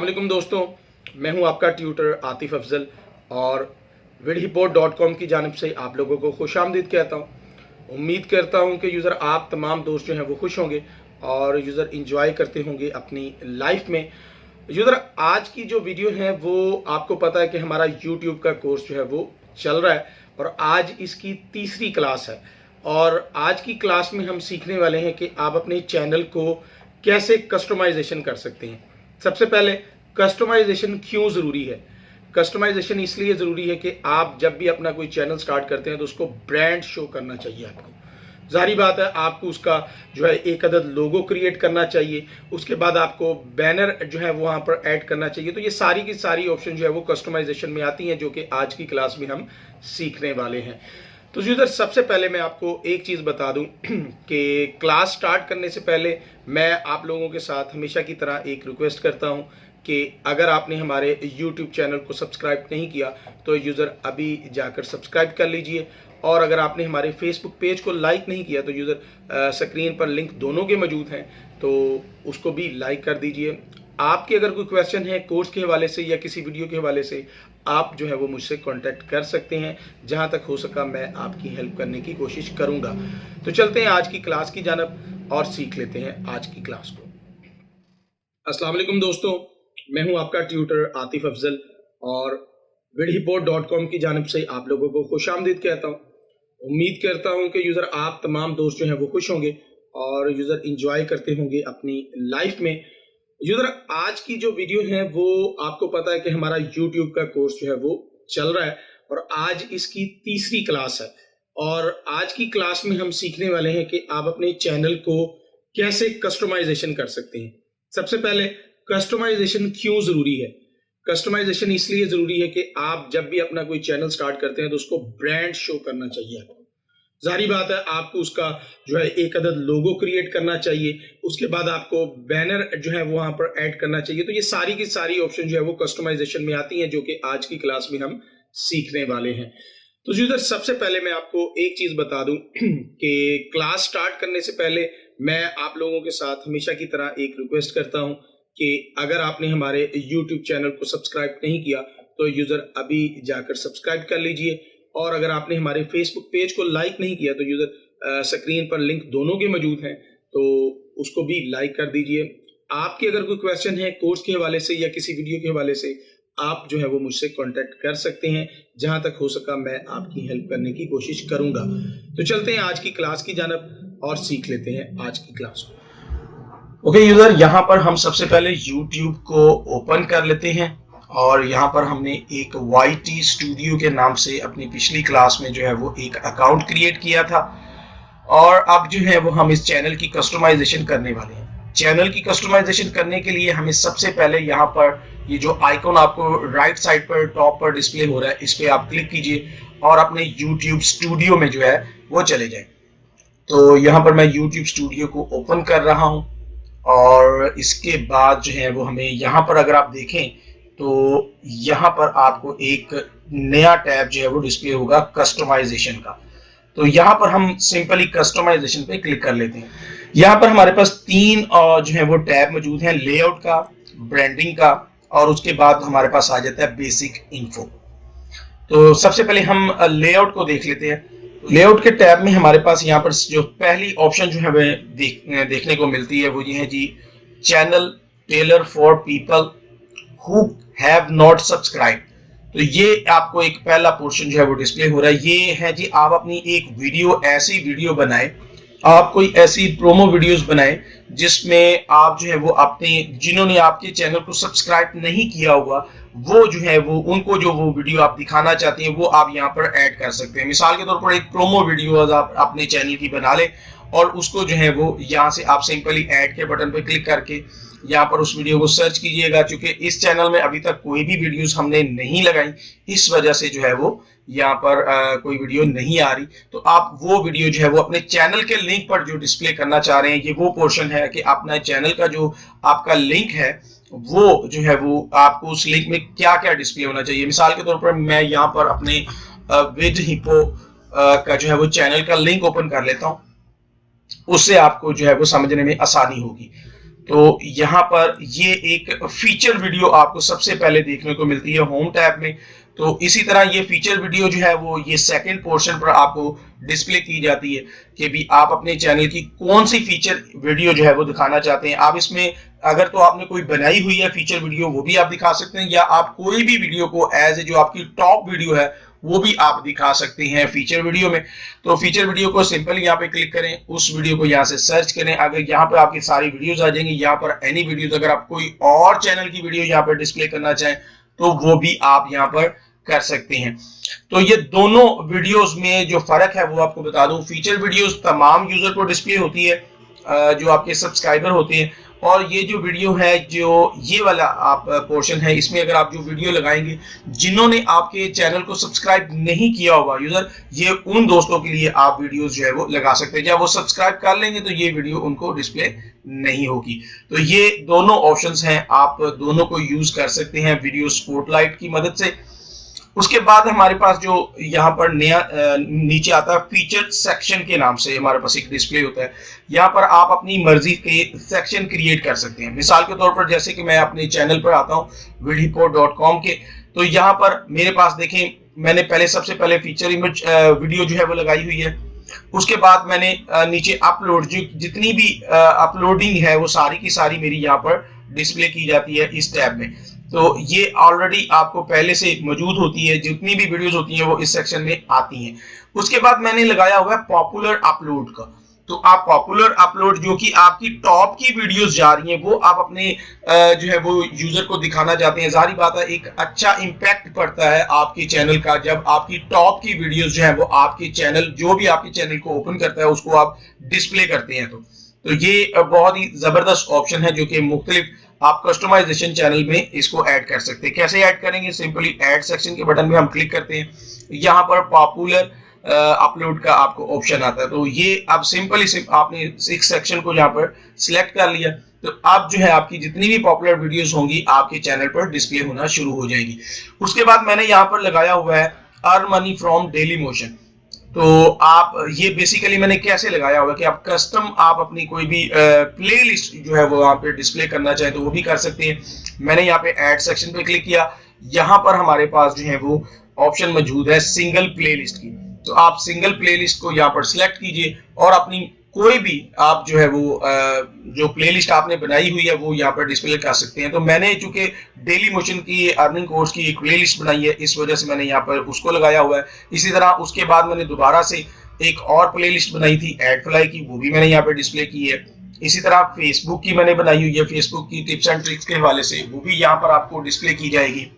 अस्सलाम वालेकुम दोस्तों, मैं हूं आपका ट्यूटर आतिफ अफजल और vidhiport.com की जानिब से आप लोगों को खुशामदीद कहता हूं। उम्मीद करता हूं कि यूज़र आप तमाम दोस्त जो हैं वो खुश होंगे और यूज़र इंजॉय करते होंगे अपनी लाइफ में। यूज़र आज की जो वीडियो है वो आपको पता है कि हमारा यूट्यूब का कोर्स जो है वो चल रहा है और आज इसकी तीसरी क्लास है। और आज की क्लास में हम सीखने वाले हैं कि आप अपने चैनल को कैसे कस्टमाइजेशन कर सकते हैं। सबसे पहले कस्टमाइजेशन क्यों ज़रूरी है? कस्टमाइजेशन इसलिए ज़रूरी है कि आप जब भी अपना कोई चैनल स्टार्ट करते हैं तो उसको ब्रांड शो करना चाहिए। आपको जाहिर बात है, आपको उसका जो है एक अदद लोगो क्रिएट करना चाहिए, उसके बाद आपको बैनर जो है वो वहाँ पर ऐड करना चाहिए। तो ये सारी की सारी ऑप्शन जो है वो कस्टमाइजेशन में आती हैं, जो कि आज की क्लास में हम सीखने वाले हैं। तो यूज़र सबसे पहले मैं आपको एक चीज़ बता दूं कि क्लास स्टार्ट करने से पहले मैं आप लोगों के साथ हमेशा की तरह एक रिक्वेस्ट करता हूं कि अगर आपने हमारे YouTube चैनल को सब्सक्राइब नहीं किया तो यूज़र अभी जाकर सब्सक्राइब कर लीजिए, और अगर आपने हमारे फेसबुक पेज को लाइक नहीं किया तो यूज़र स्क्रीन पर लिंक दोनों के मौजूद हैं, तो उसको भी लाइक कर दीजिए। आपके अगर कोई क्वेश्चन है कोर्स के हवाले से या किसी वीडियो के हवाले से, आप जो है वो मुझसे कांटेक्ट कर सकते हैं। जहां तक हो सका मैं आपकी हेल्प करने की कोशिश करूंगा। तो चलते हैं आज की क्लास की जानब और सीख लेते हैं आज की क्लास को। अस्सलाम वालेकुम दोस्तों, मैं हूं आपका ट्यूटर आतिफ अफजल और vidhiport.com की जानिब से आप लोगों को खुशामदीद कहता हूं। उम्मीद करता हूं कि यूज़र आप तमाम दोस्त जो हैं वो खुश होंगे और यूज़र इंजॉय करते होंगे अपनी लाइफ में। यूज़र आज की जो वीडियो है वो आपको पता है कि हमारा YouTube का कोर्स जो है वो चल रहा है और आज इसकी तीसरी क्लास है। और आज की क्लास में हम सीखने वाले हैं कि आप अपने चैनल को कैसे कस्टमाइजेशन कर सकते हैं। सबसे पहले कस्टमाइजेशन क्यों ज़रूरी है? कस्टमाइजेशन इसलिए ज़रूरी है कि आप जब भी अपना कोई चैनल स्टार्ट करते हैं तो उसको ब्रांड शो करना चाहिए। आपको जाहिर बात है, आपको उसका जो है एक अदद लोगो क्रिएट करना चाहिए, उसके बाद आपको बैनर जो है वो वहाँ पर ऐड करना चाहिए। तो ये सारी की सारी ऑप्शन जो है वो कस्टमाइजेशन में आती हैं, जो कि आज की क्लास में हम सीखने वाले हैं। तो यूज़र सबसे पहले मैं आपको एक चीज़ बता दूं कि क्लास स्टार्ट करने से पहले मैं आप लोगों के साथ हमेशा की तरह एक रिक्वेस्ट करता हूं कि अगर आपने हमारे YouTube चैनल को सब्सक्राइब नहीं किया तो यूज़र अभी जाकर सब्सक्राइब कर लीजिए, और अगर आपने हमारे फेसबुक पेज को लाइक नहीं किया तो यूज़र स्क्रीन पर लिंक दोनों के मौजूद हैं, तो उसको भी लाइक कर दीजिए। आपके अगर कोई क्वेश्चन है कोर्स के हवाले से या किसी वीडियो के हवाले से, आप जो है वो मुझसे कांटेक्ट कर सकते हैं। जहां तक हो सका मैं आपकी हेल्प करने की कोशिश करूंगा। तो चलते हैं आज की क्लास की जानब और सीख लेते हैं आज की क्लास को। ओके यूज़र, यहाँ पर हम सबसे पहले YouTube को ओपन कर लेते हैं और यहाँ पर हमने एक YT स्टूडियो के नाम से अपनी पिछली क्लास में जो है वो एक अकाउंट क्रिएट किया था, और अब जो है वो हम इस चैनल की कस्टमाइजेशन करने वाले हैं। चैनल की कस्टमाइजेशन करने के लिए हमें सबसे पहले यहाँ पर ये जो आइकॉन आपको राइट साइड पर टॉप पर डिस्प्ले हो रहा है, इस पे आप क्लिक कीजिए और अपने YouTube स्टूडियो में जो है वो चले जाएं। तो यहाँ पर मैं YouTube स्टूडियो को ओपन कर रहा हूँ और इसके बाद जो है वो हमें यहाँ पर अगर आप देखें तो यहाँ पर आपको एक नया टैब जो है वो डिस्प्ले होगा कस्टमाइजेशन का। तो यहाँ पर हम सिंपली कस्टमाइजेशन पे क्लिक कर लेते हैं। यहाँ पर हमारे पास तीन जो है वो टैब मौजूद हैं, लेआउट का, ब्रांडिंग का, और उसके बाद हमारे पास आ जाता है बेसिक इन्फो। तो सबसे पहले हम लेआउट को देख लेते हैं। लेआउट के टैब में हमारे पास यहाँ पर जो पहली ऑप्शन जो है वह देखने को मिलती है वो ये है जी, channel trailer for people who have not subscribe. तो ये आपको एक पहला पोर्शन जो है वो डिस्प्ले हो रहा है। ये है जी, आप अपनी एक वीडियो, ऐसी वीडियो बनाए, आप कोई ऐसी प्रोमो वीडियोस बनाए जिसमें आप जो है वो अपने, जिन्होंने आपके चैनल को सब्सक्राइब नहीं किया होगा, वो जो है वो उनको जो वो वीडियो आप दिखाना चाहते हैं वो आप यहाँ पर ऐड कर सकते हैं। मिसाल के तौर पर एक प्रोमो वीडियो आप अपने चैनल की बना ले और उसको जो है वो यहाँ से आप सिंपली ऐड के बटन पर क्लिक करके यहाँ पर उस वीडियो को सर्च कीजिएगा। क्योंकि इस चैनल में अभी तक कोई भी वीडियोस हमने नहीं लगाई, इस वजह से जो है वो यहाँ पर कोई वीडियो नहीं आ रही। तो आप वो वीडियो जो है वो अपने चैनल के लिंक पर जो डिस्प्ले करना चाह रहे हैं, ये वो पोर्शन है कि अपना चैनल का जो आपका लिंक है वो जो है वो आपको उस लिंक में क्या क्या डिस्प्ले होना चाहिए। मिसाल के तौर पर मैं यहाँ पर अपने vidhipo का जो है वो चैनल का लिंक ओपन कर लेता हूँ, उससे आपको जो है वो समझने में आसानी होगी। तो यहाँ पर ये एक फीचर वीडियो आपको सबसे पहले देखने को मिलती है होम टैब में। तो इसी तरह ये फीचर वीडियो जो है वो ये सेकंड पोर्शन पर आपको डिस्प्ले की जाती है कि भी आप अपने चैनल की कौन सी फीचर वीडियो जो है वो दिखाना चाहते हैं। आप इसमें अगर तो आपने कोई बनाई हुई है फीचर वीडियो वो भी आप दिखा सकते हैं, या आप कोई भी वीडियो को एज ए जो आपकी टॉप वीडियो है वो भी आप दिखा सकते हैं फीचर वीडियो में। तो फीचर वीडियो को सिंपल यहाँ पे क्लिक करें, उस वीडियो को यहाँ से सर्च करें। अगर यहाँ पर आपकी सारी वीडियोस आ जाएंगी, यहाँ पर एनी वीडियोस, अगर आप कोई और चैनल की वीडियो यहाँ पर डिस्प्ले करना चाहें तो वो भी आप यहाँ पर कर सकते हैं। तो ये दोनों वीडियोस में जो फर्क है वो आपको बता दूं। फीचर वीडियोस तमाम यूजर को डिस्प्ले होती है जो आपके सब्सक्राइबर होते हैं, और ये जो वीडियो है, जो ये वाला आप पोर्शन है, इसमें अगर आप जो वीडियो लगाएंगे जिन्होंने आपके चैनल को सब्सक्राइब नहीं किया होगा यूजर, ये उन दोस्तों के लिए आप वीडियोस जो है वो लगा सकते हैं। जब वो सब्सक्राइब कर लेंगे तो ये वीडियो उनको डिस्प्ले नहीं होगी। तो ये दोनों ऑप्शंस हैं, आप दोनों को यूज कर सकते हैं वीडियो स्पॉटलाइट की मदद से। उसके बाद हमारे पास जो यहाँ पर नया नीचे आता है फीचर सेक्शन के नाम से हमारे पास एक डिस्प्ले होता है। यहाँ पर आप अपनी मर्जी के सेक्शन क्रिएट कर सकते हैं। मिसाल के तौर पर जैसे कि मैं अपने चैनल पर आता हूँ vidhiport.com के, तो यहाँ पर मेरे पास देखें मैंने पहले सबसे पहले फीचर इमेज वीडियो जो है वो लगाई हुई है। उसके बाद मैंने नीचे अपलोड जो जितनी भी अपलोडिंग है वो सारी की सारी मेरी यहाँ पर डिस्प्ले की जाती है इस टैब में। तो ये ऑलरेडी आपको पहले से मौजूद होती है, जितनी भी वीडियोस होती हैं वो इस सेक्शन में आती हैं। उसके बाद मैंने लगाया हुआ है पॉपुलर अपलोड का। तो आप पॉपुलर अपलोड जो कि आपकी टॉप की वीडियोस जा रही हैं वो आप अपने जो है वो यूजर को दिखाना चाहते हैं। जाहिर बात है एक अच्छा इंपैक्ट पड़ता है आपके चैनल का जब आपकी टॉप की वीडियोस जो है वो आपके चैनल जो भी आपके चैनल को ओपन करता है उसको आप डिस्प्ले करते हैं। तो ये बहुत ही जबरदस्त ऑप्शन है जो कि मुख्तलिफ आप कस्टमाइजेशन चैनल में इसको ऐड कर सकते हैं। कैसे ऐड करेंगे, सिंपली ऐड सेक्शन के बटन में हम क्लिक करते हैं, यहाँ पर पॉपुलर अपलोड का आपको ऑप्शन आता है। तो ये अब सिंपली आपने इस सेक्शन को यहाँ पर सिलेक्ट कर लिया, तो अब जो है आपकी जितनी भी पॉपुलर वीडियोस होंगी आपके चैनल पर डिस्प्ले होना शुरू हो जाएगी। उसके बाद मैंने यहाँ पर लगाया हुआ है earn money from daily motion. तो आप ये बेसिकली मैंने कैसे लगाया हुआ कि आप कस्टम आप अपनी कोई भी प्लेलिस्ट जो है वो वहाँ पे डिस्प्ले करना चाहे तो वो भी कर सकते हैं। मैंने यहाँ पे ऐड सेक्शन पे क्लिक किया, यहाँ पर हमारे पास जो है वो ऑप्शन मौजूद है सिंगल प्लेलिस्ट की। तो आप सिंगल प्लेलिस्ट को यहाँ पर सिलेक्ट कीजिए और अपनी कोई भी आप जो है वो जो प्लेलिस्ट आपने बनाई हुई है वो यहाँ पर डिस्प्ले कर सकते हैं। तो मैंने चूंकि डेली मोशन की अर्निंग कोर्स की एक प्लेलिस्ट बनाई है इस वजह से मैंने यहाँ पर उसको लगाया हुआ है। इसी तरह उसके बाद मैंने दोबारा से एक और प्लेलिस्ट बनाई थी एडफ्लाई की, वो भी मैंने यहाँ पर डिस्प्ले की है। इसी तरह फेसबुक की मैंने बनाई हुई है, फेसबुक की टिप्स एंड ट्रिक्स के हवाले से, वो भी यहाँ पर आपको डिस्प्ले की जाएगी।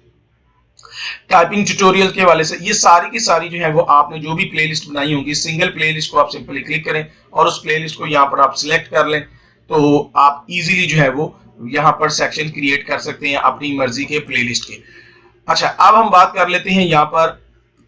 टाइपिंग ट्यूटोरियल के हवाले से ये सारी की सारी जो है वो आपने जो भी प्लेलिस्ट बनाई होगी सिंगल प्लेलिस्ट को आप सिंपली क्लिक करें और उस प्लेलिस्ट को यहाँ पर आप सिलेक्ट कर लें, तो आप इजीली जो है वो यहाँ पर सेक्शन क्रिएट कर सकते हैं अपनी मर्जी के प्लेलिस्ट के। अच्छा, अब हम बात कर लेते हैं यहाँ पर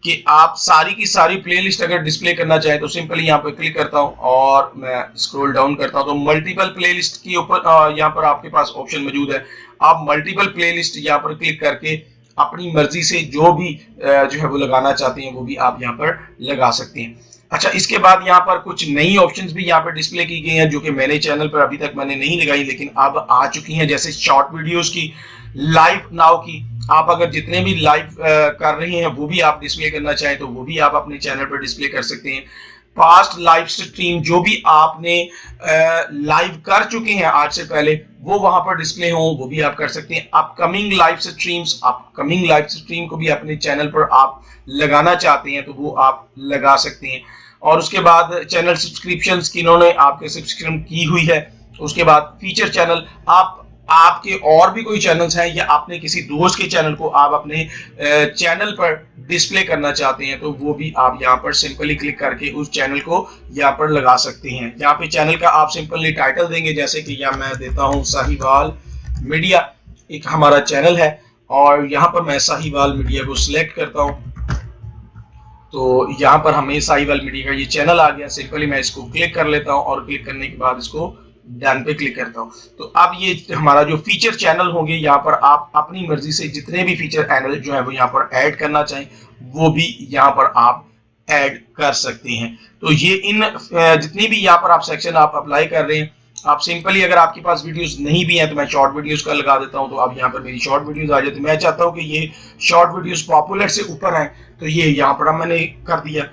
कि आप सारी की सारी प्लेलिस्ट अगर डिस्प्ले करना चाहें तो सिंपली यहाँ पर क्लिक करता हूँ और मैं स्क्रॉल डाउन करता हूँ तो मल्टीपल प्लेलिस्ट के ऊपर यहाँ पर आपके पास ऑप्शन मौजूद है। आप मल्टीपल प्लेलिस्ट यहाँ पर क्लिक करके अपनी मर्जी से जो भी जो है वो लगाना चाहते हैं वो भी आप यहाँ पर लगा सकते हैं। अच्छा, इसके बाद यहाँ पर कुछ नई ऑप्शंस भी यहाँ पर डिस्प्ले की गई हैं जो कि मेरे चैनल पर अभी तक मैंने नहीं लगाई लेकिन अब आ चुकी हैं, जैसे शॉर्ट वीडियोस की, लाइव नाउ की। आप अगर जितने भी लाइव कर रहे हैं वो भी आप डिस्प्ले करना चाहें तो वो भी आप अपने चैनल पर डिस्प्ले कर सकते हैं। पास्ट लाइव स्ट्रीम जो भी आपने लाइव कर चुके हैं आज से पहले वो वहां पर डिस्प्ले हो वो भी आप कर सकते हैं। Upcoming live streams, upcoming live stream को भी अपने चैनल पर आप लगाना चाहते हैं तो वो आप लगा सकते हैं। और उसके बाद चैनल सब्सक्रिप्शंस किन्होंने आपके सब्सक्रिप्शन की हुई है, उसके बाद फीचर चैनल, आप आपके और भी कोई चैनल्स हैं या आपने किसी दोस्त के चैनल को आप अपने चैनल पर डिस्प्ले करना चाहते हैं तो वो भी आप यहाँ पर सिंपली क्लिक करके उस चैनल को यहाँ पर लगा सकते हैं। यहाँ पे चैनल का आप सिंपली टाइटल देंगे, जैसे कि यहाँ मैं देता हूँ साहिवाल मीडिया, एक हमारा चैनल है और यहाँ पर मैं साहिवाल मीडिया को सिलेक्ट करता हूँ तो यहाँ पर हमें साहिवाल मीडिया का ये चैनल आ गया। सिंपली मैं इसको क्लिक कर लेता हूँ और क्लिक करने के बाद इसको डन पे क्लिक करता हूँ। तो अब ये हमारा जो फीचर चैनल होंगे यहाँ पर आप अपनी मर्जी से जितने भी फीचर एनल जो है वो यहाँ पर ऐड करना चाहें वो भी यहाँ पर आप ऐड कर सकते हैं। तो ये इन जितनी भी यहाँ पर आप सेक्शन आप अप्लाई कर रहे हैं आप सिंपली, अगर आपके पास वीडियोस नहीं भी हैं तो मैं शॉर्ट वीडियोस का लगा देता हूं, तो अब यहाँ पर मेरी शॉर्ट वीडियोस आ जाती है। मैं चाहता हूं कि ये शॉर्ट वीडियोस पॉपुलर से ऊपर आए, तो ये यहाँ पर मैंने कर दिया।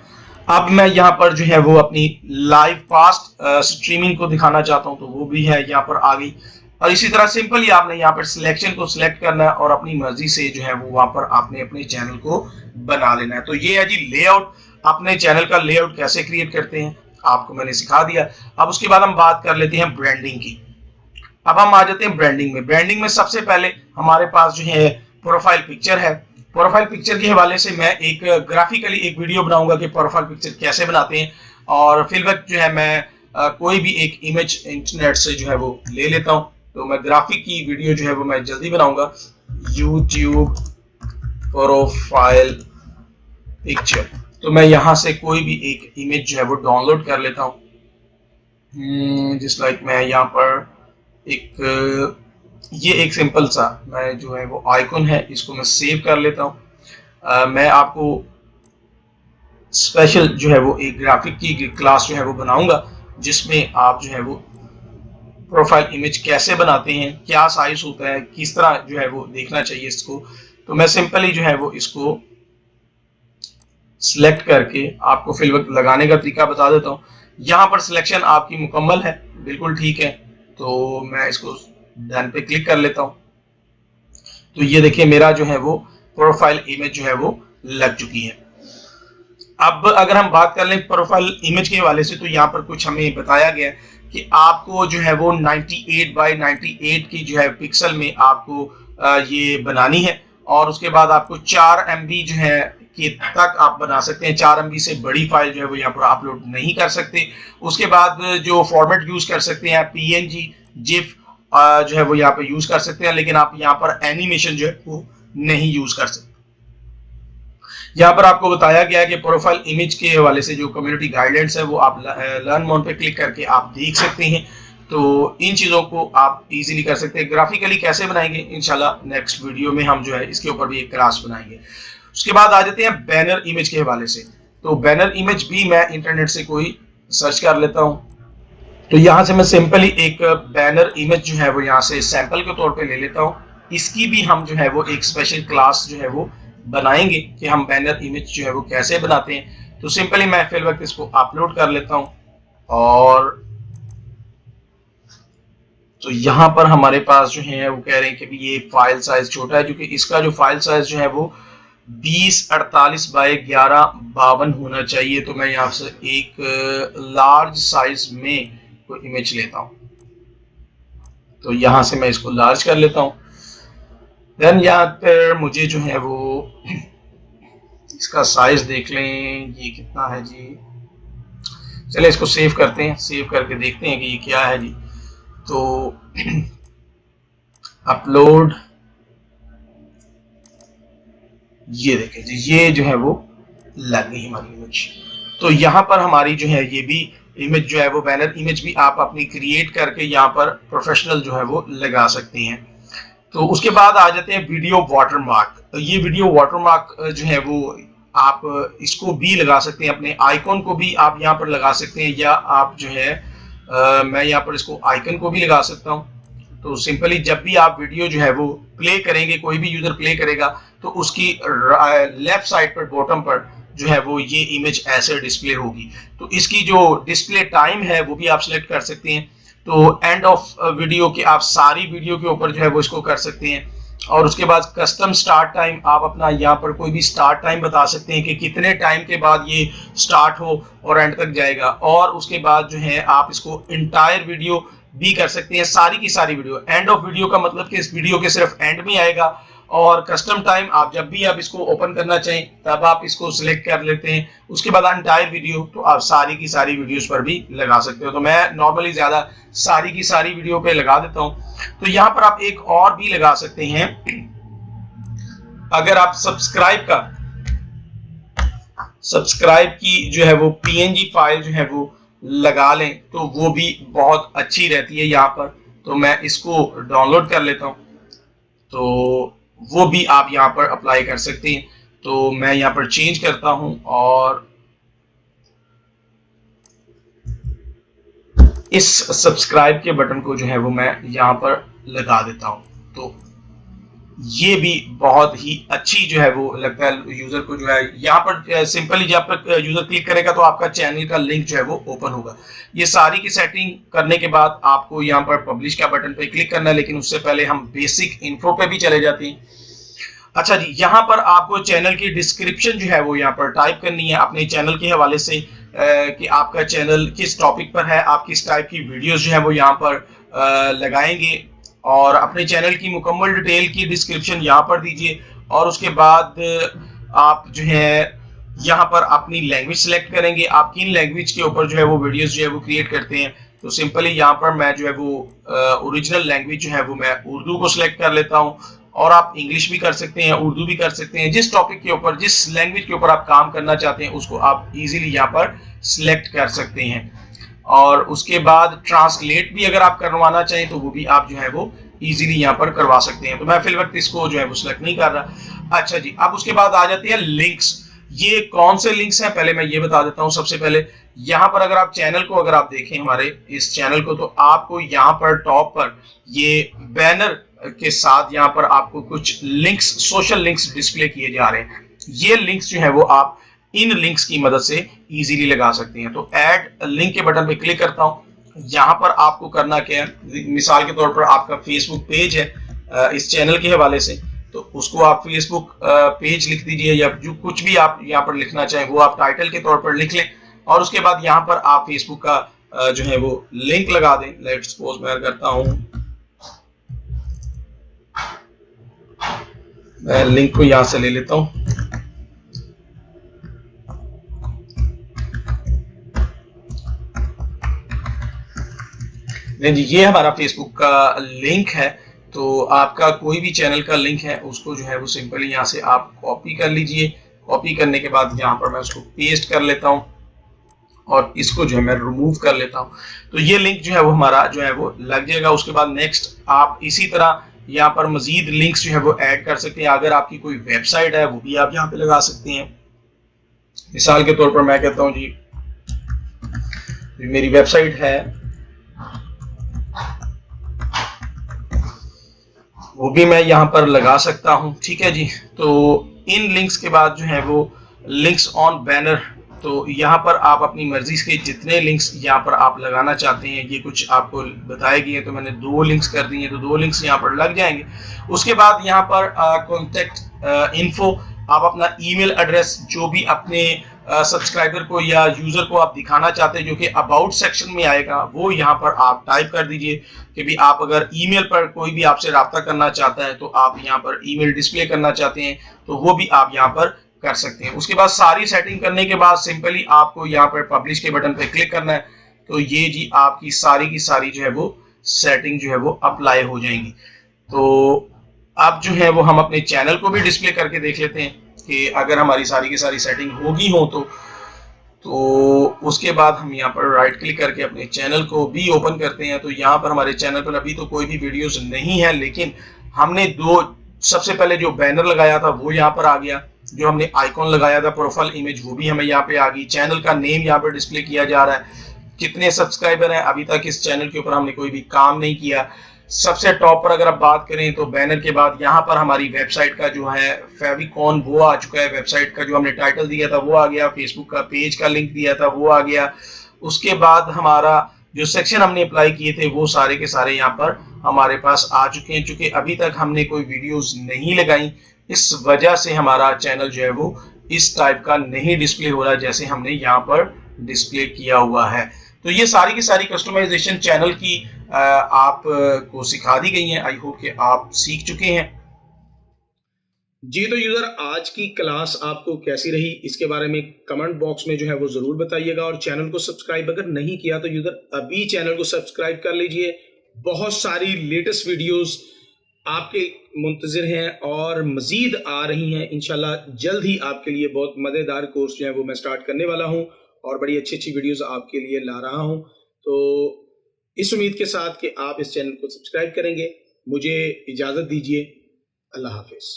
अब मैं यहाँ पर जो है वो अपनी लाइव फास्ट स्ट्रीमिंग को दिखाना चाहता हूँ, तो वो भी है यहाँ पर आ गई। और इसी तरह सिंपली आपने यहाँ पर सिलेक्शन को सिलेक्ट करना है और अपनी मर्जी से जो है वो वहां पर आपने अपने चैनल को बना लेना है। तो ये है जी लेआउट। अपने चैनल का लेआउट कैसे क्रिएट करते हैं आपको मैंने सिखा दिया। अब उसके बाद हम बात कर लेते हैं ब्रांडिंग की। अब हम आ जाते हैं ब्रांडिंग में। ब्रांडिंग में सबसे पहले हमारे पास जो है प्रोफाइल पिक्चर है। प्रोफाइल पिक्चर के हवाले से मैं एक ग्राफिकली एक वीडियो बनाऊंगा कि प्रोफाइल पिक्चर कैसे बनाते हैं। और फिर वक्त जो है मैं कोई भी एक इमेज इंटरनेट से जो है वो ले लेता हूं। तो मैं ग्राफिक की वीडियो जो है वो मैं जल्दी बनाऊंगा। यूट्यूब प्रोफाइल पिक्चर, तो मैं यहाँ से कोई भी एक इमेज जो है वो डाउनलोड कर लेता हूँ। जिस लाइक मैं यहाँ पर एक ये एक सिंपल सा मैं जो है वो आइकन है, इसको मैं सेव कर लेता हूँ। मैं आपको स्पेशल जो है वो एक ग्राफिक की क्लास जो है वो बनाऊंगा, जिसमें आप जो है वो प्रोफाइल इमेज कैसे बनाते हैं, क्या साइज होता है, किस तरह जो है वो देखना चाहिए इसको। तो मैं सिंपली जो है वो इसको सिलेक्ट करके आपको फिल वक्त लगाने का तरीका बता देता हूँ। यहाँ पर सिलेक्शन आपकी मुकम्मल है, बिल्कुल ठीक है। तो मैं इसको डन पे क्लिक कर लेता हूँ। तो ये देखिए मेरा जो है वो प्रोफाइल इमेज जो है वो लग चुकी है। अब अगर हम बात कर लें प्रोफाइल इमेज के हवाले से, तो यहाँ पर कुछ हमें बताया गया है कि आपको जो है वो 98 बाय 98 की जो है पिक्सल में आपको ये बनानी है। और उसके बाद आपको 4 MB जो है कि तक आप बना सकते हैं। 4 MB से बड़ी फाइल जो है वो यहाँ पर अपलोड नहीं कर सकते। उसके बाद जो फॉर्मेट यूज कर सकते हैं PNG, जिफ जो है वो यहाँ पर यूज कर सकते हैं, लेकिन आप यहाँ पर एनिमेशन जो है वो नहीं यूज कर सकते। यहाँ पर आपको बताया गया है कि प्रोफाइल इमेज के हवाले से जो कम्युनिटी गाइडेंस है वो आप लर्न मोर पे क्लिक करके आप देख सकते हैं। तो इन चीज़ों को आप इजीली कर सकते हैं। ग्राफिकली कैसे बनाएंगे इंशाल्लाह नेक्स्ट वीडियो में हम जो है इसके ऊपर भी एक क्लास बनाएंगे। उसके बाद आ जाते हैं बैनर इमेज के हवाले से। तो बैनर इमेज भी मैं इंटरनेट से कोई सर्च कर लेता हूँ। तो यहाँ से मैं सिंपली एक बैनर इमेज जो है वो यहाँ से सैंपल के तौर पे ले लेता हूँ। इसकी भी हम जो है वो एक स्पेशल क्लास जो है वो बनाएंगे कि हम बैनर इमेज जो है वो कैसे बनाते हैं। तो सिंपली मैं फिल वक्त इसको अपलोड कर लेता हूँ। और तो यहाँ पर हमारे पास जो है वो कह रहे हैं कि ये फाइल साइज छोटा है, क्योंकि इसका जो फाइल साइज जो है वो 2048 बाय 1152 होना चाहिए। तो मैं यहाँ से एक लार्ज साइज में कोई इमेज लेता हूँ। तो यहाँ से मैं इसको लार्ज कर लेता हूँ। देन यहाँ पर मुझे जो है वो इसका साइज देख लें, ये कितना है जी। चलिए इसको सेव करते हैं, सेव करके देखते हैं कि ये क्या है जी। तो अपलोड, ये देखें जी, ये जो है वो लग गई हमारी इमेज। तो यहाँ पर हमारी जो है ये भी इमेज जो है वो बैनर इमेज भी आप अपनी क्रिएट करके यहाँ पर प्रोफेशनल जो है वो लगा सकते हैं। तो उसके बाद आ जाते हैं वीडियो वाटरमार्क। तो ये वीडियो वाटरमार्क जो है वो आप इसको भी लगा सकते हैं, अपने आइकॉन को भी आप यहाँ पर लगा सकते हैं, या आप जो है मैं यहाँ पर इसको आइकन को भी लगा सकता हूँ। तो सिंपली जब भी आप वीडियो जो है वो प्ले करेंगे, कोई भी यूजर प्ले करेगा, तो उसकी लेफ्ट साइड पर बॉटम पर जो है वो ये इमेज ऐसे डिस्प्ले होगी। तो इसकी जो डिस्प्ले टाइम है वो भी आप सिलेक्ट कर सकते हैं। तो एंड ऑफ वीडियो के आप सारी वीडियो के ऊपर जो है वो इसको कर सकते हैं। और उसके बाद कस्टम स्टार्ट टाइम, आप अपना यहाँ पर कोई भी स्टार्ट टाइम बता सकते हैं कि कितने टाइम के बाद ये स्टार्ट हो और एंड तक जाएगा। और उसके बाद जो है आप इसको इंटायर वीडियो भी कर सकते हैं, सारी की सारी वीडियो। एंड ऑफ वीडियो का मतलब कि इस वीडियो के सिर्फ एंड में आएगा। और कस्टम टाइम आप जब भी आप इसको ओपन करना चाहें तब आप इसको सिलेक्ट कर लेते हैं। उसके बाद एंटायर वीडियो, तो आप सारी की सारी वीडियोस पर भी लगा सकते हो। तो मैं नॉर्मली ज्यादा सारी की सारी वीडियो पे लगा देता हूं। तो यहाँ पर आप एक और भी लगा सकते हैं, अगर आप सब्सक्राइब की जो है वो PNG फाइल जो है वो लगा लें तो वो भी बहुत अच्छी रहती है यहाँ पर। तो मैं इसको डाउनलोड कर लेता हूँ। तो वो भी आप यहाँ पर अप्लाई कर सकते हैं। तो मैं यहाँ पर चेंज करता हूँ और इस सब्सक्राइब के बटन को जो है वो मैं यहाँ पर लगा देता हूँ। तो ये भी बहुत ही अच्छी जो है वो लगता है यूजर को। जो है यहाँ पर सिंपली जब पर यूजर क्लिक करेगा तो आपका चैनल का लिंक जो है वो ओपन होगा। ये सारी की सेटिंग करने के बाद आपको यहाँ पर पब्लिश का बटन पे क्लिक करना है, लेकिन उससे पहले हम बेसिक इन्फो पे भी चले जाते हैं। अच्छा जी, यहाँ पर आपको चैनल की डिस्क्रिप्शन जो है वो यहाँ पर टाइप करनी है अपने चैनल के हवाले से, कि आपका चैनल किस टॉपिक पर है, आप किस टाइप की वीडियोस जो है वो यहाँ पर लगाएंगे, और अपने चैनल की मुकम्मल डिटेल की डिस्क्रिप्शन यहाँ पर दीजिए। और उसके बाद आप जो है यहाँ पर अपनी लैंग्वेज सेलेक्ट करेंगे, आप किन लैंग्वेज के ऊपर जो है वो वीडियोस जो है वो क्रिएट करते हैं। तो सिंपली यहाँ पर मैं जो है वो ओरिजिनल लैंग्वेज जो है वो मैं उर्दू को सिलेक्ट कर लेता हूँ, और आप इंग्लिश भी कर सकते हैं, उर्दू भी कर सकते हैं। जिस टॉपिक के ऊपर, जिस लैंग्वेज के ऊपर आप काम करना चाहते हैं उसको आप इजीली यहाँ पर सिलेक्ट कर सकते हैं। और उसके बाद ट्रांसलेट भी अगर आप करवाना चाहें तो वो भी आप जो है वो इजीली यहाँ पर करवा सकते हैं। तो मैं फिल वक्त इसको जो है वो सिलेक्ट नहीं कर रहा। अच्छा जी, अब उसके बाद आ जाते हैं लिंक्स। ये कौन से लिंक्स हैं पहले मैं ये बता देता हूँ। सबसे पहले यहाँ पर अगर आप चैनल को अगर आप देखें हमारे इस चैनल को, तो आपको यहाँ पर टॉप पर ये बैनर के साथ यहाँ पर आपको कुछ लिंक्स, सोशल लिंक्स डिस्प्ले किए जा रहे हैं। ये लिंक्स जो है वो आप इन लिंक्स की मदद से इजीली लगा सकते हैं। तो ऐड लिंक के बटन पे क्लिक करता हूं। यहाँ पर आपको करना क्या है, मिसाल के तौर पर आपका फेसबुक पेज है इस चैनल के हवाले से, तो उसको आप फेसबुक पेज लिख दीजिए, या जो कुछ भी आप यहाँ पर लिखना चाहें वो आप टाइटल के तौर पर लिख लें। और उसके बाद यहाँ पर आप फेसबुक का जो है वो लिंक लगा दें। लेट्स सपोज मैं करता हूँ, मैं लिंक को यहां से ले लेता हूं। जी, ये हमारा फेसबुक का लिंक है। तो आपका कोई भी चैनल का लिंक है उसको जो है वो सिंपली यहाँ से आप कॉपी कर लीजिए। कॉपी करने के बाद यहाँ पर मैं उसको पेस्ट कर लेता हूँ, और इसको जो है मैं रिमूव कर लेता हूँ। तो ये लिंक जो है वो हमारा जो है वो लग जाएगा। उसके बाद नेक्स्ट आप इसी तरह यहाँ पर मजीद लिंक्स जो है वो ऐड कर सकते हैं। अगर आपकी कोई वेबसाइट है वो भी आप यहाँ पे लगा सकते हैं। मिसाल के तौर पर मैं कहता हूँ जी, मेरी वेबसाइट है, वो भी मैं यहाँ पर लगा सकता हूँ। ठीक है जी। तो इन लिंक्स के बाद जो है वो लिंक्स ऑन बैनर, तो यहाँ पर आप अपनी मर्जी के जितने लिंक्स यहाँ पर आप लगाना चाहते हैं, ये कुछ आपको बताए गए हैं, तो मैंने 2 लिंक्स कर दिए, तो 2 लिंक्स यहाँ पर लग जाएंगे। उसके बाद यहाँ पर कॉन्टेक्ट इन्फो, आप अपना ईमेल एड्रेस जो भी अपने सब्सक्राइबर को या यूजर को आप दिखाना चाहते हैं, जो कि अबाउट सेक्शन में आएगा, वो यहाँ पर आप टाइप कर दीजिए कि भी आप अगर ईमेल पर कोई भी आपसे रब्ता करना चाहता है तो आप यहाँ पर ईमेल डिस्प्ले करना चाहते हैं तो वो भी आप यहाँ पर कर सकते हैं। उसके बाद सारी सेटिंग करने के बाद सिंपली आपको यहाँ पर पब्लिश के बटन पर क्लिक करना है। तो ये जी आपकी सारी की सारी जो है वो सेटिंग जो है वो अप्लाई हो जाएंगी। तो अब जो है वो हम अपने चैनल को भी डिस्प्ले करके देख लेते हैं कि अगर हमारी सारी की सारी सेटिंग होगी हो तो उसके बाद हम यहाँ पर राइट क्लिक करके अपने चैनल को भी ओपन करते हैं। तो यहाँ पर हमारे चैनल पर अभी तो कोई भी वीडियोस नहीं है, लेकिन हमने सबसे पहले जो बैनर लगाया था वो यहाँ पर आ गया, जो हमने आइकॉन लगाया था प्रोफाइल इमेज वो भी हमें यहाँ पे आ गई, चैनल का नेम यहाँ पर डिस्प्ले किया जा रहा है, कितने सब्सक्राइबर हैं, अभी तक इस चैनल के ऊपर हमने कोई भी काम नहीं किया। सबसे टॉप पर अगर आप बात करें तो बैनर के बाद यहाँ पर हमारी वेबसाइट का जो है फेविकॉन वो आ चुका है, वेबसाइट का जो हमने टाइटल दिया था वो आ गया, फेसबुक का पेज का लिंक दिया था वो आ गया। उसके बाद हमारा जो सेक्शन हमने अप्लाई किए थे वो सारे के सारे यहाँ पर हमारे पास आ चुके हैं। चूंकि अभी तक हमने कोई वीडियोस नहीं लगाई, इस वजह से हमारा चैनल जो है वो इस टाइप का नहीं डिस्प्ले हो रहा जैसे हमने यहाँ पर डिस्प्ले किया हुआ है। तो ये सारी की सारी कस्टमाइजेशन चैनल की आप को सिखा दी गई हैं। आई होप कि आप सीख चुके हैं। जी तो यूजर, आज की क्लास आपको कैसी रही इसके बारे में कमेंट बॉक्स में जो है वो जरूर बताइएगा, और चैनल को सब्सक्राइब अगर नहीं किया तो यूजर अभी चैनल को सब्सक्राइब कर लीजिए। बहुत सारी लेटेस्ट वीडियोस आपके मुंतजिर हैं और मजीद आ रही हैं। इंशाल्लाह जल्द ही आपके लिए बहुत मजेदार कोर्स जो है वो मैं स्टार्ट करने वाला हूं, और बड़ी अच्छी अच्छी वीडियोस आपके लिए ला रहा हूं। तो इस उम्मीद के साथ कि आप इस चैनल को सब्सक्राइब करेंगे, मुझे इजाजत दीजिए। अल्लाह हाफिज।